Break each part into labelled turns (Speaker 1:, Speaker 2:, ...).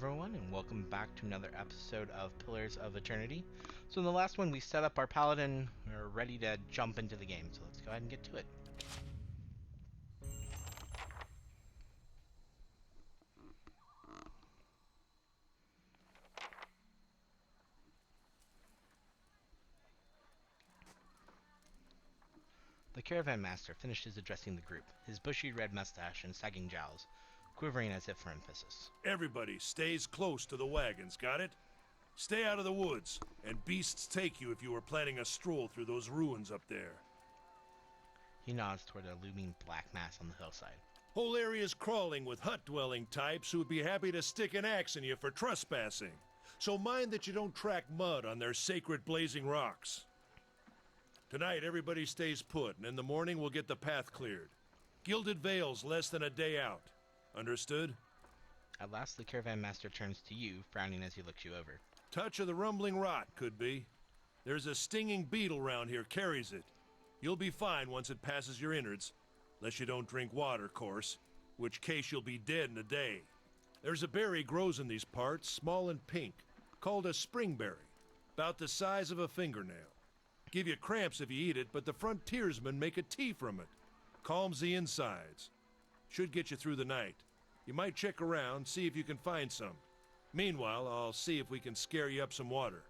Speaker 1: everyone, and welcome back to another episode of Pillars of Eternity. So, in the last one, we set up our paladin. We're ready to jump into the game, so let's go ahead and get to it. The caravan master finishes addressing the group, his bushy red mustache and sagging jowls quivering as if for emphasis.
Speaker 2: Everybody stays close to the wagons, got it? Stay out of the woods, and beasts take you if you are planning a stroll through those ruins up there.
Speaker 1: He nods toward a looming black mass on the hillside.
Speaker 2: Whole area's crawling with hut-dwelling types who'd be happy to stick an axe in you for trespassing. So mind that you don't track mud on their sacred blazing rocks. Tonight, everybody stays put, and in the morning we'll get the path cleared. Gilded Vale's less than a day out. Understood?
Speaker 1: At last, the caravan master turns to you, frowning as he looks you over.
Speaker 2: Touch of the rumbling rot, could be. There's a stinging beetle round here, carries it. You'll be fine once it passes your innards. Unless you don't drink water, course. Which case you'll be dead in a day. There's a berry grows in these parts, small and pink, called a springberry. About the size of a fingernail. Give you cramps if you eat it, but the frontiersmen make a tea from it. Calms the insides. Should get you through the night. You might check around, see if you can find some. Meanwhile, I'll see if we can scare you up some water.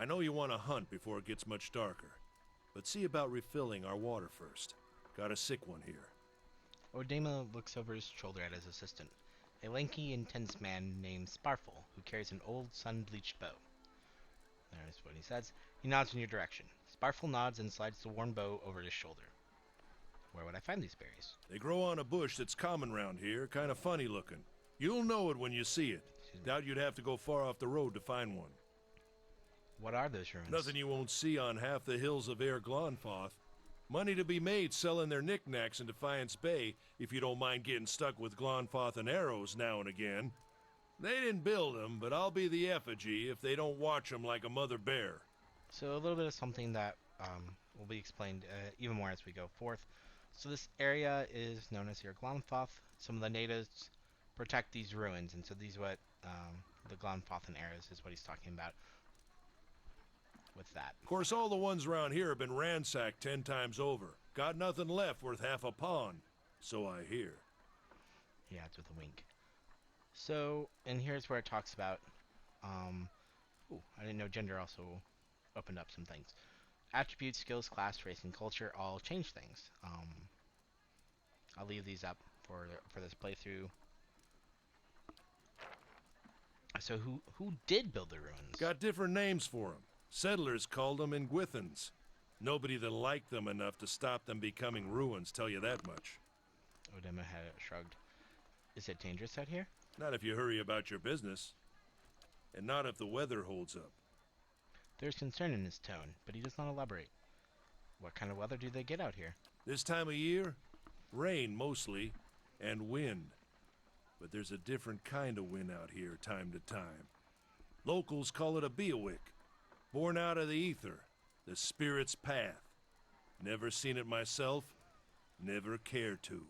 Speaker 2: I know you want to hunt before it gets much darker, but see about refilling our water first. Got a sick one here.
Speaker 1: Odema looks over his shoulder at his assistant, a lanky, intense man named Sparful, who carries an old, sun-bleached bow. There's what he says. He nods in your direction. Sparful nods and slides the worn bow over his shoulder. Where would I find these berries?
Speaker 2: They grow on a bush that's common round here, kind of funny looking. You'll know it when you see it. Doubt you'd have to go far off the road to find one.
Speaker 1: What are those ruins?
Speaker 2: Nothing you won't see on half the hills of Air Glonfoth. Money to be made selling their knickknacks in Defiance Bay, if you don't mind getting stuck with Glonfoth and arrows now and again. They didn't build them, but I'll be the effigy if they don't watch them like a mother bear.
Speaker 1: So a little bit of something that will be explained even more as we go forth. So this area is known as here Glonfoth. Some of the natives protect these ruins, and so these what the Glonfothan eras is what he's talking about with that.
Speaker 2: Of course, all the ones around here have been ransacked 10 times over. Got nothing left worth half a pond, so I hear.
Speaker 1: He adds with a wink. So, and here's where it talks about, I didn't know gender also opened up some things. Attributes, skills, class, race, and culture all change things. I'll leave these up for this playthrough. So who did build the ruins?
Speaker 2: Got different names for them. Settlers called them Ingwithans. Nobody that liked them enough to stop them becoming ruins, tell you that much.
Speaker 1: Odema had shrugged. Is it dangerous out here?
Speaker 2: Not if you hurry about your business. And not if the weather holds up.
Speaker 1: There's concern in his tone, but he does not elaborate. What kind of weather do they get out here?
Speaker 2: This time of year? Rain, mostly, and wind. But there's a different kind of wind out here time to time. Locals call it a beawick. Born out of the ether, the spirit's path. Never seen it myself, never care to.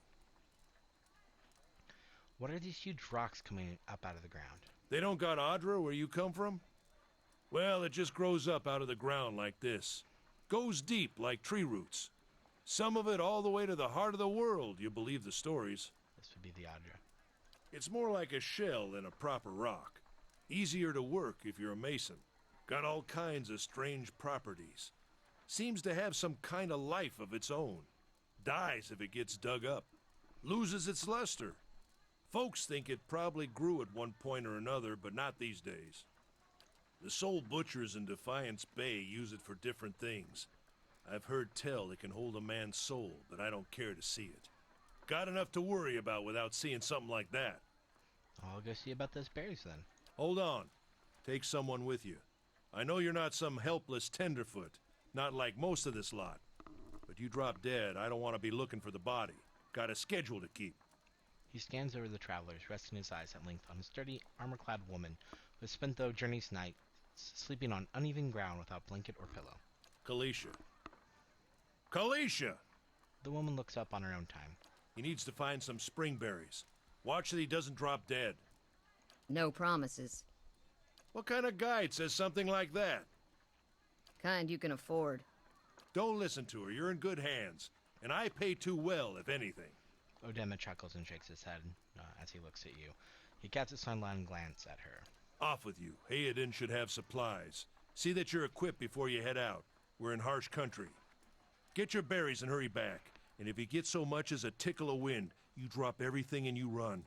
Speaker 1: What are these huge rocks coming up out of the ground?
Speaker 2: They don't got Audra where you come from? Well, it just grows up out of the ground like this. Goes deep like tree roots. Some of it all the way to the heart of the world, you believe the stories.
Speaker 1: This would be the Audra.
Speaker 2: It's more like a shell than a proper rock. Easier to work if you're a mason. Got all kinds of strange properties. Seems to have some kind of life of its own. Dies if it gets dug up. Loses its luster. Folks think it probably grew at one point or another, but not these days. The soul butchers in Defiance Bay use it for different things. I've heard tell it can hold a man's soul, but I don't care to see it. Got enough to worry about without seeing something like that.
Speaker 1: I'll go see about those berries then.
Speaker 2: Hold on. Take someone with you. I know you're not some helpless tenderfoot, not like most of this lot. But you drop dead, I don't want to be looking for the body. Got a schedule to keep.
Speaker 1: He scans over the travelers, resting his eyes at length on a sturdy, armor-clad woman who has spent the journey's night sleeping on uneven ground without blanket or pillow.
Speaker 2: Kalisha. Kalisha!
Speaker 1: The woman looks up on her own time.
Speaker 2: He needs to find some springberries. Watch that he doesn't drop dead.
Speaker 3: No promises.
Speaker 2: What kind of guide says something like that?
Speaker 3: Kind you can afford.
Speaker 2: Don't listen to her. You're in good hands. And I pay too well, if anything.
Speaker 1: Odema chuckles and shakes his head as he looks at you. He casts a sidelong glance at her.
Speaker 2: Off with you. Hayden should have supplies. See that you're equipped before you head out. We're in harsh country. Get your berries and hurry back. And if you get so much as a tickle of wind, you drop everything and you run.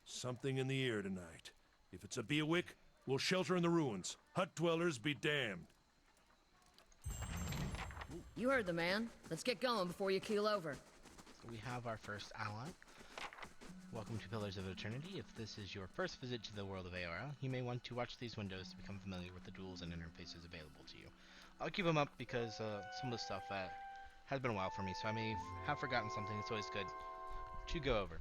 Speaker 2: Something in the air tonight. If it's a Beawick, we'll shelter in the ruins. Hut dwellers be damned.
Speaker 3: You heard the man. Let's get going before you keel over.
Speaker 1: So we have our first ally. Welcome to Pillars of Eternity. If this is your first visit to the world of AOR, you may want to watch these windows to become familiar with the tools and interfaces available to you. I'll keep them up because some of the stuff has been a while for me, so I may have forgotten something. It's always good to go over.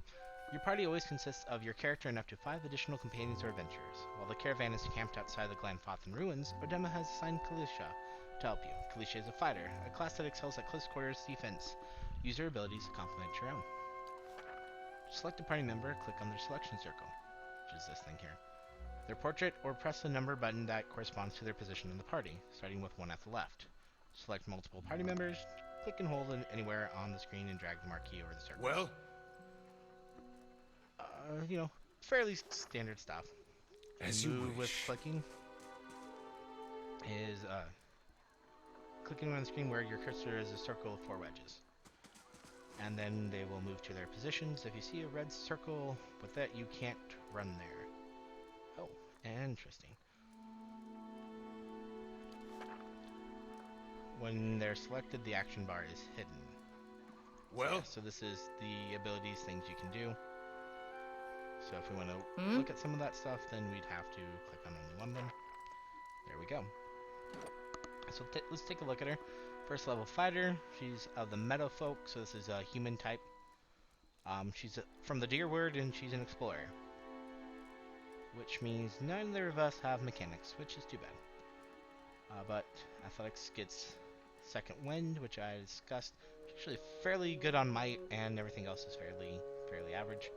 Speaker 1: Your party always consists of your character and up to 5 additional companions or adventurers. While the caravan is camped outside the Glanfathan ruins, Odema has assigned Kalisha to help you. Kalisha is a fighter, a class that excels at close quarters defense. Use her abilities to complement your own. Select a party member, click on their selection circle, which is this thing here. Their portrait, or press the number button that corresponds to their position in the party, starting with one at the left. Select multiple party members, click and hold anywhere on the screen and drag the marquee over the circle.
Speaker 2: Well?
Speaker 1: Fairly standard stuff.
Speaker 2: As you
Speaker 1: Move with
Speaker 2: wish.
Speaker 1: clicking is clicking on the screen where your cursor is a circle of 4 wedges. And then they will move to their positions. If you see a red circle with that, you can't run there. Oh, interesting. When they're selected, the action bar is hidden.
Speaker 2: Well?
Speaker 1: So this is the abilities, things you can do. So if we want to look at some of that stuff, then we'd have to click on only one of them. There we go. So let's take a look at her. First level fighter. She's of the meadow folk, so this is a human type. She's from the deer word, and she's an explorer. Which means neither of us have mechanics, which is too bad. But athletics gets second wind, which I discussed. She's actually fairly good on might, and everything else is fairly average.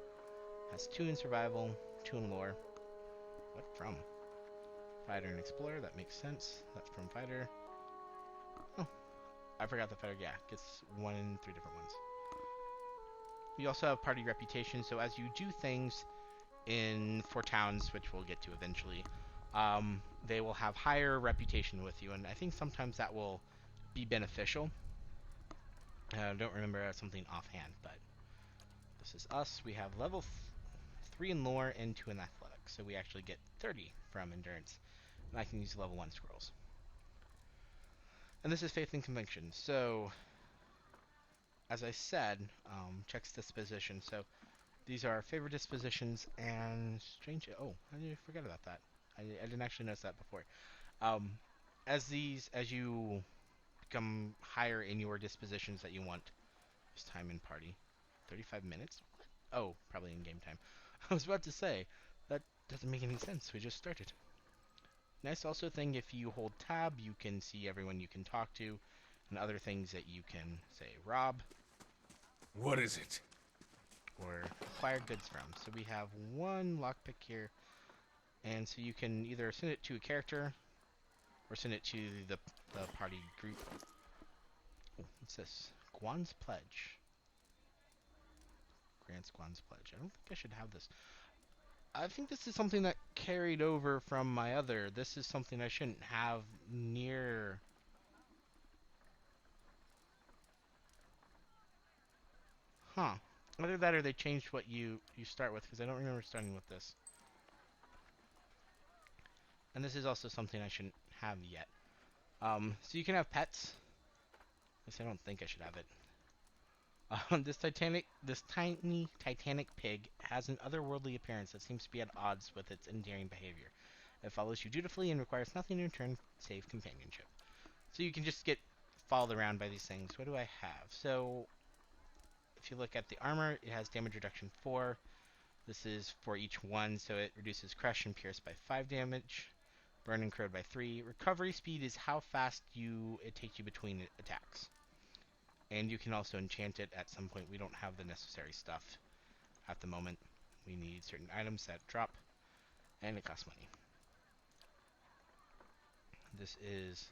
Speaker 1: Has 2 in survival, 2 in lore. What from? Fighter and explorer, that makes sense. That's from fighter. Oh, I forgot the fighter. Yeah, gets 1 in 3 different ones. You also have party reputation, so as you do things for towns, which we'll get to eventually, they will have higher reputation with you, and I think sometimes that will be beneficial. I don't remember something offhand, but this is us. We have level 3 in lore and 2 in athletics, so we actually get 30 from endurance, and I can use level 1 scrolls. And this is faith and conviction. So, as I said, checks disposition. So these are favorite dispositions and strange. Oh, I did forget about that. I didn't actually notice that before. As you become higher in your dispositions that you want, there's time in party. 35 minutes? What? Oh, probably in game time. I was about to say, that doesn't make any sense. We just started. Nice also thing, if you hold tab, you can see everyone you can talk to, and other things that you can, say, rob.
Speaker 4: What is it?
Speaker 1: Or acquire goods from. So we have 1 lockpick here, and so you can either send it to a character, or send it to the party group. Oh, what's this? Guan's Pledge. Grants Guan's Pledge. I don't think I should have this. I think this is something that carried over from my other. This is something I shouldn't have near. Huh. Either that or they changed what you start with, because I don't remember starting with this. And this is also something I shouldn't have yet. So you can have pets. At least I don't think I should have it. This tiny Titanic pig has an otherworldly appearance that seems to be at odds with its endearing behavior. It follows you dutifully and requires nothing in return save companionship. So you can just get followed around by these things. What do I have? So, if you look at the armor, it has damage reduction 4. This is for each one, so it reduces crush and pierce by 5 damage. Burn and corrode by 3. Recovery speed is how fast it takes you between attacks. And you can also enchant it at some point. We don't have the necessary stuff at the moment. We need certain items that drop. And it costs money. This is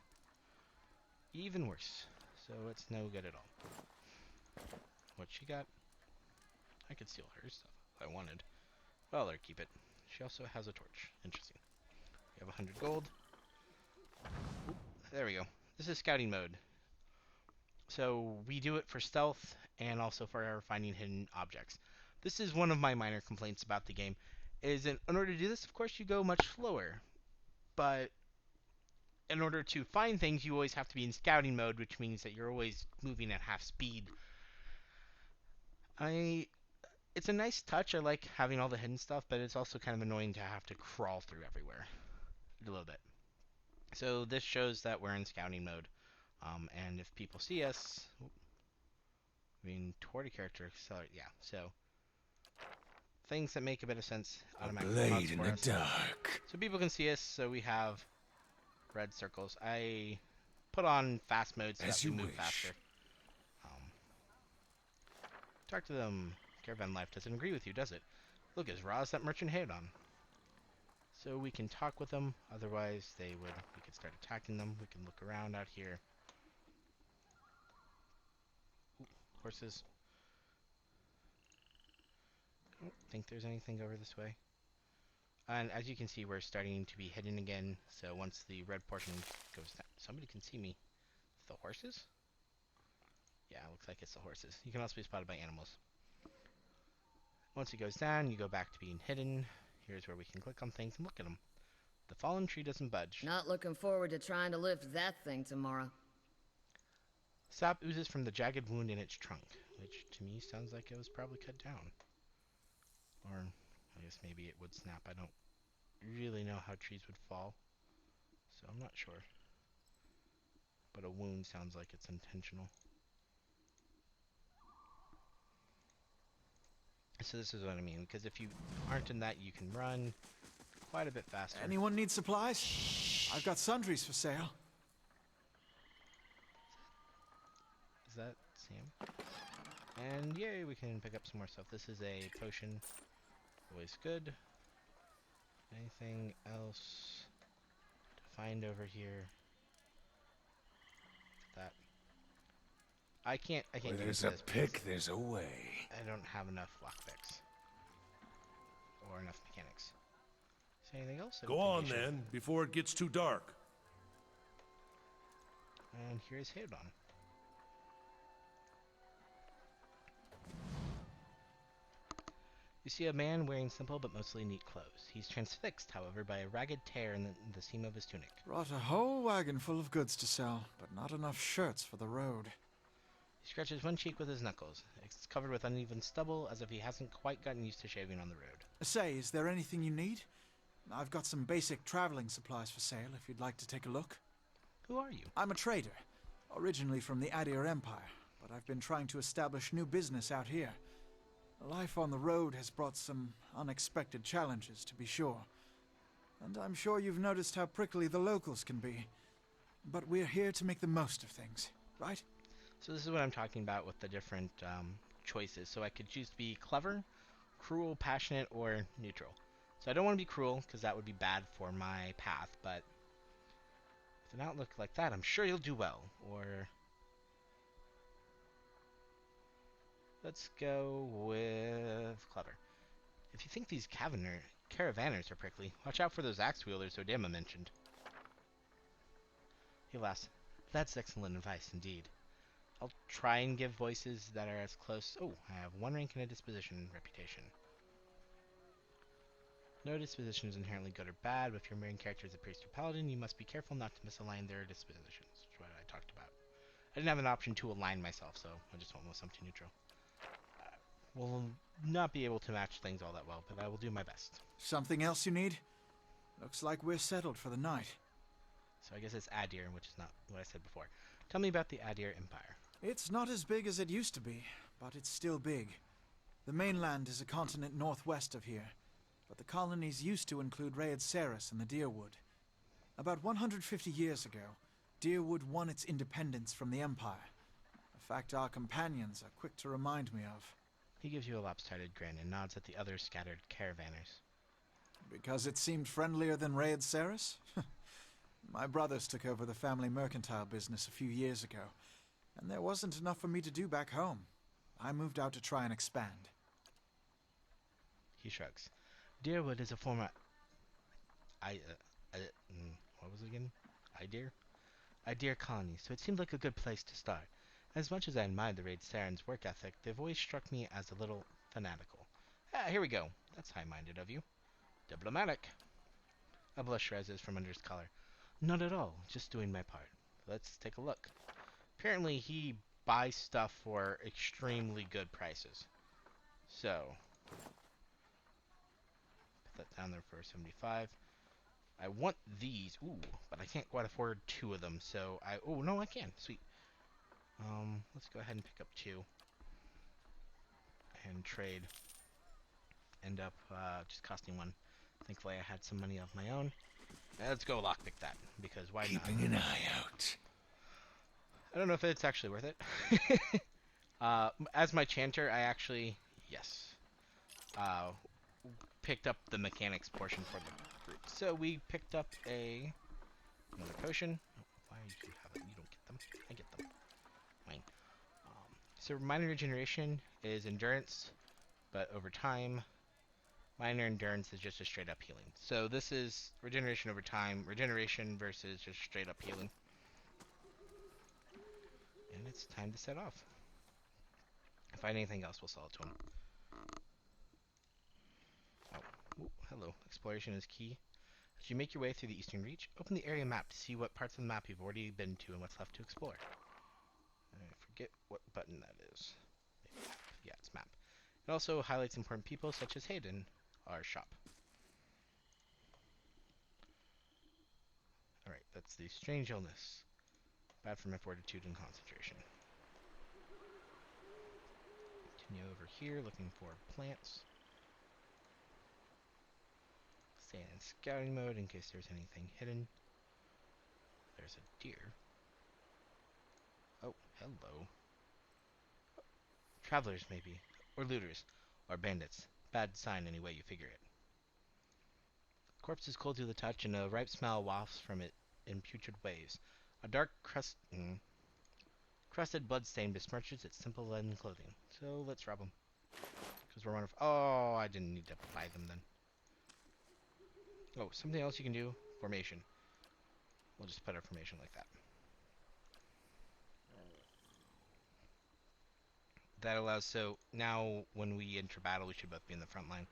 Speaker 1: even worse. So it's no good at all. What she got? I could steal her stuff if I wanted. Well, let her keep it. She also has a torch. Interesting. We have 100 gold. Oop, there we go. This is scouting mode. So we do it for stealth and also for finding hidden objects. This is one of my minor complaints about the game. Is in order to do this, of course, you go much slower. But in order to find things, you always have to be in scouting mode, which means that you're always moving at half speed. It's a nice touch. I like having all the hidden stuff, but it's also kind of annoying to have to crawl through everywhere a little bit. So this shows that we're in scouting mode, and if people see us, toward a character, accelerate. Yeah, so things that make a bit of sense
Speaker 4: A
Speaker 1: automatically pause
Speaker 4: blade in
Speaker 1: for
Speaker 4: the
Speaker 1: us,
Speaker 4: dark.
Speaker 1: so people can see us. So we have red circles. I put on fast mode so
Speaker 4: As
Speaker 1: that we
Speaker 4: you
Speaker 1: move
Speaker 4: wish.
Speaker 1: faster. Talk to them. Caravan life doesn't agree with you, does it? Look as raw as that merchant Hadon. So we can talk with them. Otherwise, we could start attacking them. We can look around out here. Ooh, horses. I don't think there's anything over this way. And as you can see, we're starting to be hidden again. So once the red portion goes down, somebody can see me. The horses? Yeah, looks like it's the horses. You can also be spotted by animals. Once it goes down, you go back to being hidden. Here's where we can click on things and look at them. The fallen tree doesn't budge.
Speaker 3: Not looking forward to trying to lift that thing tomorrow.
Speaker 1: Sap oozes from the jagged wound in its trunk, which to me sounds like it was probably cut down. Or, I guess maybe it would snap. I don't really know how trees would fall, so I'm not sure. But a wound sounds like it's intentional. So this is what I mean, because if you aren't in that, you can run quite a bit faster.
Speaker 5: Anyone need supplies? I've got sundries for sale.
Speaker 1: Is that Sam? And yay, we can pick up some more stuff. This is a potion. Always good. Anything else to find over here? That I can't
Speaker 4: Where
Speaker 1: get
Speaker 4: there's
Speaker 1: into
Speaker 4: a
Speaker 1: this because
Speaker 4: pick, there's a way.
Speaker 1: I don't have enough lockpicks or enough mechanics. Is there anything else? I don't
Speaker 2: Go
Speaker 1: think
Speaker 2: on
Speaker 1: we should.
Speaker 2: then, before it gets too dark.
Speaker 1: And here's Hadon. You see a man wearing simple but mostly neat clothes. He's transfixed, however, by a ragged tear in the seam of his tunic.
Speaker 5: Brought a whole wagon full of goods to sell, but not enough shirts for the road.
Speaker 1: He scratches one cheek with his knuckles. It's covered with uneven stubble, as if he hasn't quite gotten used to shaving on the road.
Speaker 5: Say, is there anything you need? I've got some basic traveling supplies for sale if you'd like to take a look.
Speaker 1: Who are you?
Speaker 5: I'm a trader, originally from the Adir Empire, but I've been trying to establish new business out here. Life on the road has brought some unexpected challenges, to be sure. And I'm sure you've noticed how prickly the locals can be. But we're here to make the most of things, right?
Speaker 1: So this is what I'm talking about with the different choices. So I could choose to be clever, cruel, passionate, or neutral. So I don't want to be cruel, because that would be bad for my path, but with an outlook like that, I'm sure you'll do well. Or let's go with clever. If you think these caravanners are prickly, watch out for those axe wielders Odema mentioned. He laughs. That's excellent advice indeed. I'll try and give voices that are as close. Oh, I have one rank and a disposition reputation. No disposition is inherently good or bad, but if your main character is a priest or paladin, you must be careful not to misalign their dispositions, which is what I talked about. I didn't have an option to align myself, so I just went with something neutral. Will not be able to match things all that well, but I will do my best.
Speaker 5: Something else you need? Looks like we're settled for the night.
Speaker 1: So I guess it's Adir, which is not what I said before. Tell me about the Adir Empire.
Speaker 5: It's not as big as it used to be, but it's still big. The mainland is a continent northwest of here, but the colonies used to include Raed Saris and the Deerwood. About 150 years ago, Deerwood won its independence from the Empire, a fact our companions are quick to remind me of.
Speaker 1: He gives you a lopsided grin and nods at the other scattered caravanners.
Speaker 5: Because it seemed friendlier than Raid Ceres? My brothers took over the family mercantile business a few years ago, and there wasn't enough for me to do back home. I moved out to try and expand.
Speaker 1: He shrugs. Deerwood is a former I what was it again? Idea? Idea colony, so it seemed like a good place to start. As much as I admired the Raid Saren's work ethic, they've always struck me as a little fanatical. Ah, here we go. That's high-minded of you. Diplomatic. A blush rises from under his collar. Not at all, just doing my part. Let's take a look. Apparently he buys stuff for extremely good prices. So, put that down there for 75. I want these. Ooh, but I can't quite afford 2 of them, so oh, no, I can. Sweet. Let's go ahead and pick up 2. And trade. End up, just costing 1. Thankfully I had some money of my own. Let's go lockpick that, because why not?
Speaker 4: Keeping an eye out.
Speaker 1: I don't know if it's actually worth it. As my chanter, I actually, yes, picked up the mechanics portion for the group. So we picked up another potion. Oh, why do you have it? You don't get them. I get them. Fine. So minor regeneration is endurance, but over time, minor endurance is just a straight up healing. So this is regeneration over time, regeneration versus just straight up healing. And it's time to set off. If I find anything else, we'll sell it to him. Oh, ooh, hello. Exploration is key. As you make your way through the Eastern Reach, open the area map to see what parts of the map you've already been to and what's left to explore. I forget what button that is. Maybe map. Yeah, it's map. It also highlights important people such as Hayden, our shop. Alright, that's the strange illness. Bad for my fortitude and concentration. Continue over here looking for plants. Stay in scouting mode in case there's anything hidden. There's a deer. Oh, hello. Travelers, maybe. Or looters. Or bandits. Bad sign any way you figure it. The corpse is cold to the touch, and a ripe smell wafts from it in putrid waves. A dark crusted bloodstain besmirches its simple leaden clothing. So let's rob them. Because we're running. Oh, I didn't need to buy them then. Oh, something else you can do. Formation. We'll just put our formation like that. That allows, so now when we enter battle, we should both be in the front line.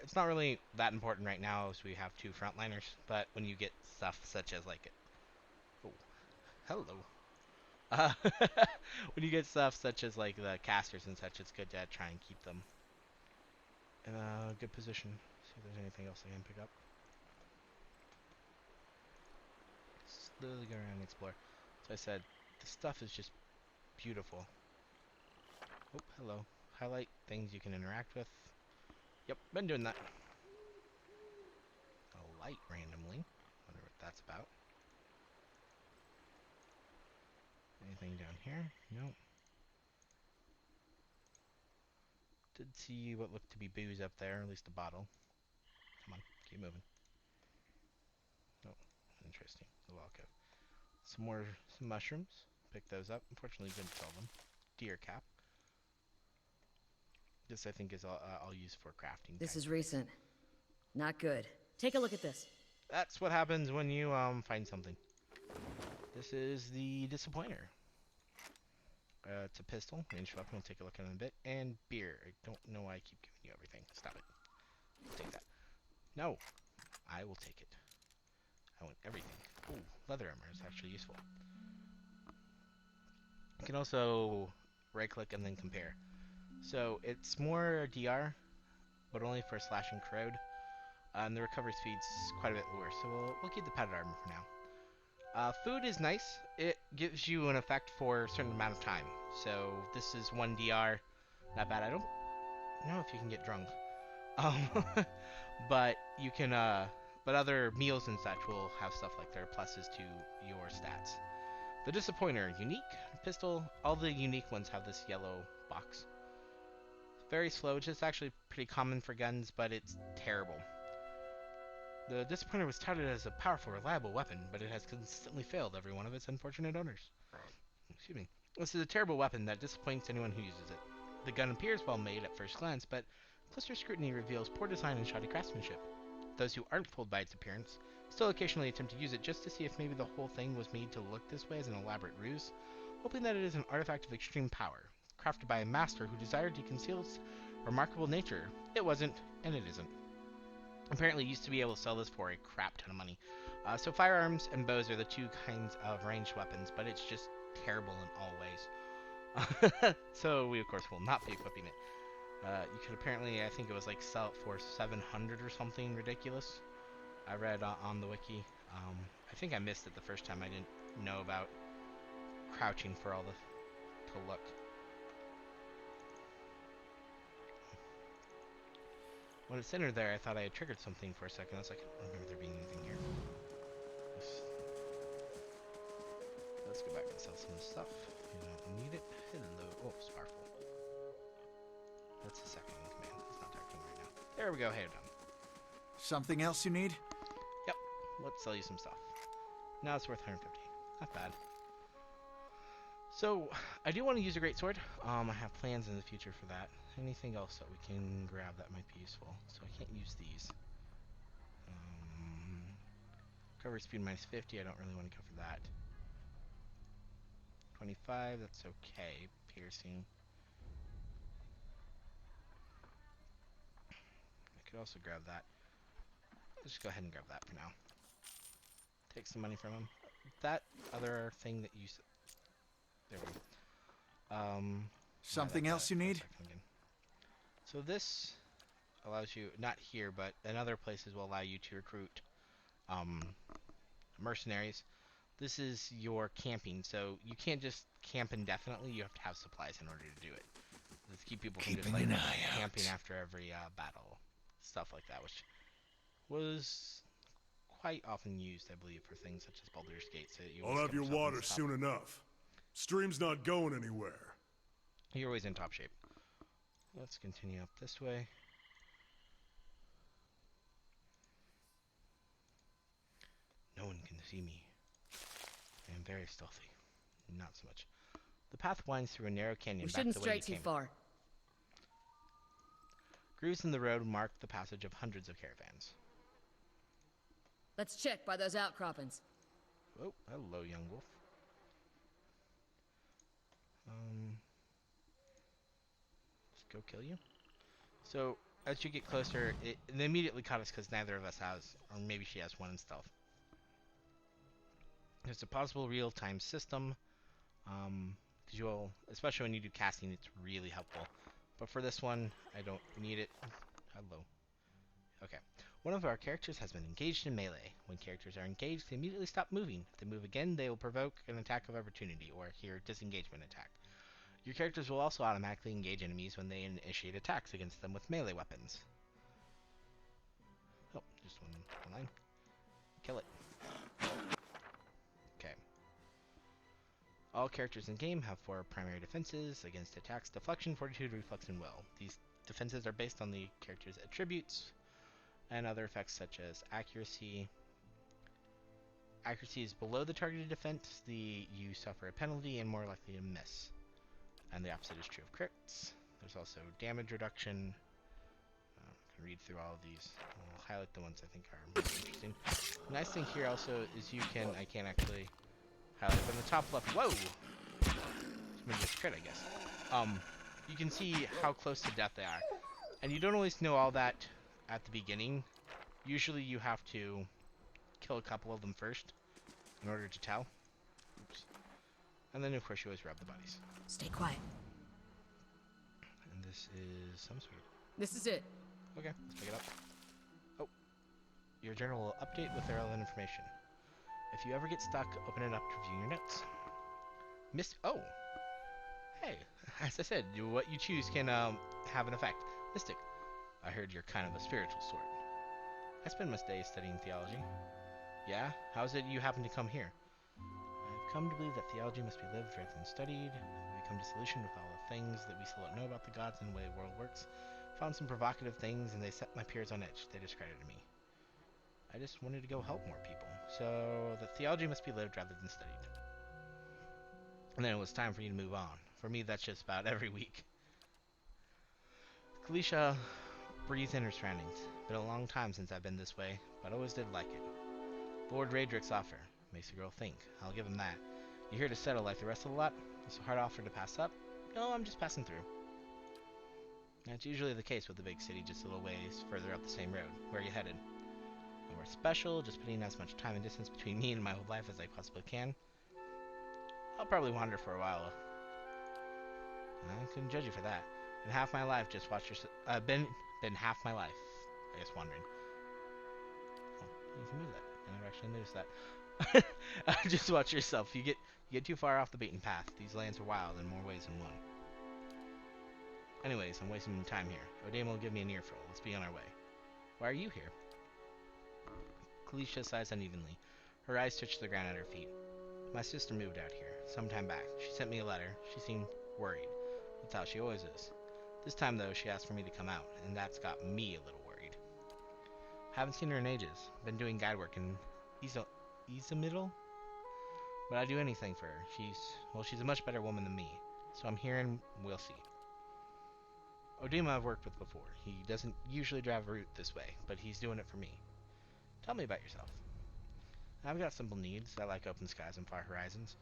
Speaker 1: It's not really that important right now as we have 2 frontliners, but when you get stuff such as like, oh, hello. When you get stuff such as like the casters and such, it's good to try and keep them in a good position. See if there's anything else I can pick up. Slowly go around and explore. So I said, the stuff is just beautiful. Oh, hello. Highlight things you can interact with. Yep, been doing that. A light randomly. Wonder what that's about. Anything down here? Nope. Did see what looked to be booze up there, at least a bottle. Come on, keep moving. Oh, interesting. The log cove. Some mushrooms. Pick those up. Unfortunately, didn't sell them. Deer cap. This I think is I'll use for crafting.
Speaker 3: This is recent. Not good. Take a look at this.
Speaker 1: That's what happens when you find something. This is the Disappointer. It's a pistol, ranged weapon. We'll take a look at it in a bit. And beer. I don't know why I keep giving you everything. Stop it. I'll take that. No, I will take it. I want everything. Ooh, leather armor is actually useful. You can also right-click and then compare. So it's more DR, but only for slash and corrode. And the recovery speed's quite a bit lower, so we'll keep the padded armor for now. Food is nice. It gives you an effect for a certain amount of time. So this is 1 DR. Not bad. I don't know if you can get drunk. But you can, but other meals and such will have stuff like there are pluses to your stats. The Disappointer, unique, pistol, all the unique ones have this yellow box. Very slow, which is actually pretty common for guns, but it's terrible. The Disappointer was touted as a powerful, reliable weapon, but it has consistently failed every one of its unfortunate owners. Excuse me. This is a terrible weapon that disappoints anyone who uses it. The gun appears well made at first glance, but closer scrutiny reveals poor design and shoddy craftsmanship. Those who aren't fooled by its appearance still occasionally attempt to use it just to see if maybe the whole thing was made to look this way as an elaborate ruse, hoping that it is an artifact of extreme power, crafted by a master who desired to conceal its remarkable nature. It wasn't, and it isn't. Apparently used to be able to sell this for a crap ton of money. So firearms and bows are the two kinds of ranged weapons, but it's just terrible in all ways. So we of course will not be equipping it. You could apparently, I think it was like sell it for 700 or something ridiculous. I read on the wiki. I think I missed it the first time. I didn't know about crouching for all the to look. When it centered there, I thought I had triggered something for a second. I was like, I don't remember there being anything here. Let's go back and sell some of this stuff. You don't need it. Hello. Oh, Sparkle. That's the second in command. It's not acting right now. There we go. Hey, done.
Speaker 5: Something else you need?
Speaker 1: Yep. Let's sell you some stuff. Now it's worth 150. Not bad. So, I do want to use a great sword. I have plans in the future for that. Anything else that we can grab that might be useful? So I can't use these. Cover speed minus 50. I don't really want to go for that. 25. That's okay. Piercing. I could also grab that. Let's just go ahead and grab that for now. Take some money from him. That other thing that you... There we go.
Speaker 5: Something else you need?
Speaker 1: So this allows you, not here, but in other places will allow you to recruit mercenaries. This is your camping, so you can't just camp indefinitely. You have to have supplies in order to do it. Let's keep people from just like camping after every battle, stuff like that, which was quite often used, I believe, for things such as Baldur's Gate. So you
Speaker 2: I'll have your water soon enough. Stream's not going anywhere.
Speaker 1: You're always in top shape. Let's continue up this way. No one can see me. I am very stealthy. Not so much. The path winds through a narrow canyon.
Speaker 3: We shouldn't stray too
Speaker 1: came.
Speaker 3: far.
Speaker 1: Grooves in the road mark the passage of hundreds of caravans.
Speaker 3: Let's check by those outcroppings.
Speaker 1: Oh, hello, young wolf. Let's go kill you. So, as you get closer, it immediately caught us because neither of us has, or maybe she has one in stealth. There's a possible real-time system, because you'll, especially when you do casting, it's really helpful. But for this one, I don't need it. Hello. Okay. One of our characters has been engaged in melee. When characters are engaged, they immediately stop moving. If they move again, they will provoke an attack of opportunity, or hear disengagement attack. Your characters will also automatically engage enemies when they initiate attacks against them with melee weapons. Oh, just one line. Kill it. Okay. All characters in game have 4 primary defenses against attacks: deflection, fortitude, reflex, and will. These defenses are based on the character's attributes and other effects such as accuracy. Accuracy is below the targeted defense, you suffer a penalty and more likely to miss. And the opposite is true of crits. There's also damage reduction. I can read through all of these. I'll highlight the ones I think are most interesting. The nice thing here also is you can, I can't actually highlight, but in the top left, whoa! Maybe it's crit, I guess. You can see how close to death they are. And you don't always know all that at the beginning. Usually you have to kill a couple of them first in order to tell. Oops. And then of course you always grab the bodies.
Speaker 3: Stay quiet.
Speaker 1: And this is some sort of...
Speaker 3: This is it.
Speaker 1: Okay, let's pick it up. Oh. Your journal will update with the relevant information. If you ever get stuck, open it up to review your notes. Oh! Hey, as I said, what you choose can have an effect. Mystic. I heard you're kind of a spiritual sort. I spend most days studying theology. Yeah? How is it you happen to come here? I've come to believe that theology must be lived rather than studied. I've become disillusioned with all the things that we still don't know about the gods and the way the world works. Found some provocative things, and they set my peers on edge. They discredited me. I I just wanted to go help more people. So the theology must be lived rather than studied. And then it was time for you to move on. For me, that's just about every week. Kalisha breathed in her surroundings. Been a long time since I've been this way, but I always did like it. Lord Raedric's offer makes the girl think. I'll give him that. You here to settle like the rest of the lot? It's a hard offer to pass up? No, I'm just passing through. That's usually the case with the big city, just a little ways further up the same road. Where are you headed? Nowhere special, just putting as much time and distance between me and my old life as I possibly can. I'll probably wander for a while. I couldn't judge you for that. Been half my life just watch your been half my life, I guess, wandering. Oh, you can move that. I never actually noticed that. Just watch yourself. You get too far off the beaten path. These lands are wild in more ways than one. Anyways, I'm wasting time here. Odame will give me an earful. Let's be on our way. Why are you here? Kalisha sighs unevenly. Her eyes touch the ground at her feet. My sister moved out here some time back. She sent me a letter. She seemed worried. That's how she always is. This time, though, she asked for me to come out, and that's got me a little worried. Haven't seen her in ages. Been doing guide work in Izamiddle? But I'd do anything for her. She's a much better woman than me. So I'm here and we'll see. Odima I've worked with before. He doesn't usually drive a route this way, but he's doing it for me. Tell me about yourself. I've got simple needs. I like open skies and far horizons.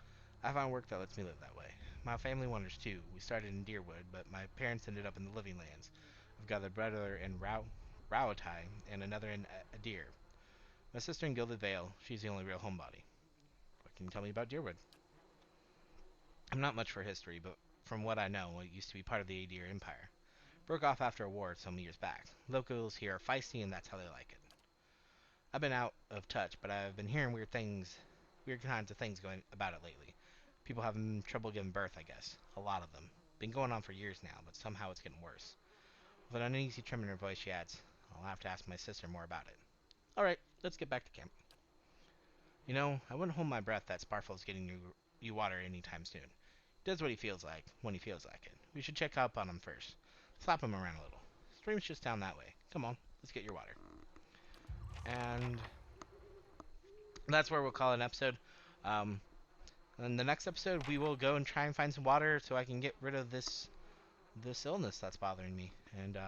Speaker 1: I found work that lets me live that way. My family wanders too. We started in Deerwood, but my parents ended up in the Living Lands. I've got a brother in Raotai and another in Adir. My sister in Gilded Vale. She's the only real homebody. What can you tell me about Deerwood? I'm not much for history, but from what I know, it used to be part of the Adir Empire. Broke off after a war some years back. Locals here are feisty, and that's how they like it. I've been out of touch, but I've been hearing weird kinds of things going about it lately. People having trouble giving birth, I guess. A lot of them. Been going on for years now, but somehow it's getting worse. With an uneasy trim in her voice, she adds, I'll have to ask my sister more about it. Alright, let's get back to camp. You know, I wouldn't hold my breath that Sparfle's getting you water anytime soon. He does what he feels like, when he feels like it. We should check up on him first. Slap him around a little. Stream's just down that way. Come on, let's get your water. And that's where we'll call it an episode. Um, in the next episode, we will go and try and find some water so I can get rid of this illness that's bothering me. And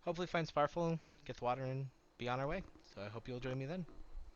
Speaker 1: hopefully find Sparfle, get the water, and be on our way. So I hope you'll join me then.